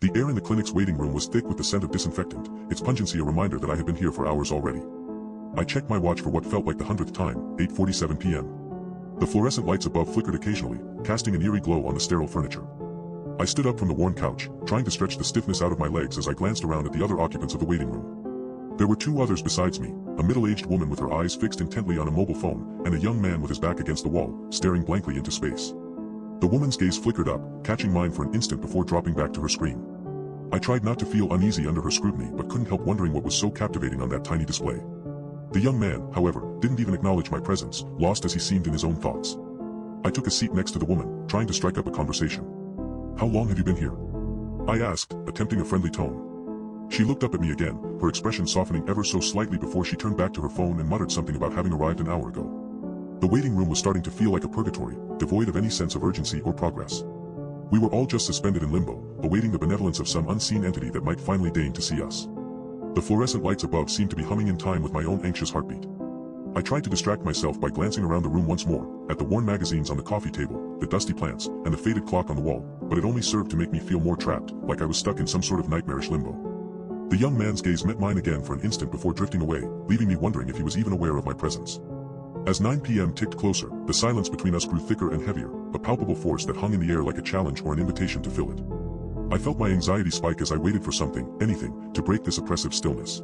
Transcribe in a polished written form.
The air in the clinic's waiting room was thick with the scent of disinfectant, its pungency a reminder that I had been here for hours already. I checked my watch for what felt like the 100th time, 8:47 p.m. The fluorescent lights above flickered occasionally, casting an eerie glow on the sterile furniture. I stood up from the worn couch, trying to stretch the stiffness out of my legs as I glanced around at the other occupants of the waiting room. There were two others besides me, a middle-aged woman with her eyes fixed intently on a mobile phone, and a young man with his back against the wall, staring blankly into space. The woman's gaze flickered up, catching mine for an instant before dropping back to her screen. I tried not to feel uneasy under her scrutiny but couldn't help wondering what was so captivating on that tiny display. The young man, however, didn't even acknowledge my presence, lost as he seemed in his own thoughts. I took a seat next to the woman, trying to strike up a conversation. "How long have you been here?" I asked, attempting a friendly tone. She looked up at me again, her expression softening ever so slightly before she turned back to her phone and muttered something about having arrived an hour ago. The waiting room was starting to feel like a purgatory, devoid of any sense of urgency or progress. We were all just suspended in limbo, awaiting the benevolence of some unseen entity that might finally deign to see us. The fluorescent lights above seemed to be humming in time with my own anxious heartbeat. I tried to distract myself by glancing around the room once more, at the worn magazines on the coffee table, the dusty plants, and the faded clock on the wall, but it only served to make me feel more trapped, like I was stuck in some sort of nightmarish limbo. The young man's gaze met mine again for an instant before drifting away, leaving me wondering if he was even aware of my presence. As 9 p.m. ticked closer, the silence between us grew thicker and heavier, a palpable force that hung in the air like a challenge or an invitation to fill it. I felt my anxiety spike as I waited for something, anything, to break this oppressive stillness.